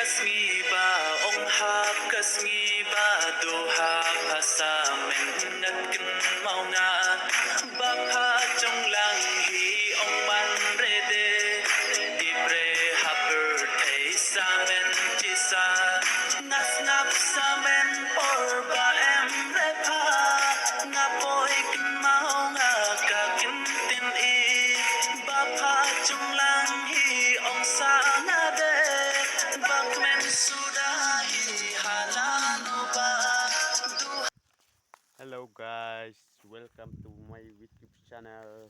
kasngiba ong hap kasngiba duha phasa men ngatkin mau nga bapha trong lang hi ong man rede dibre haber thei sa men chi sa nas nap sa men por ba em re pha nga poi kin mau nga ka kin tin i bapha trong lang hi ong sa nga de Hello guys, welcome to my YouTube channel.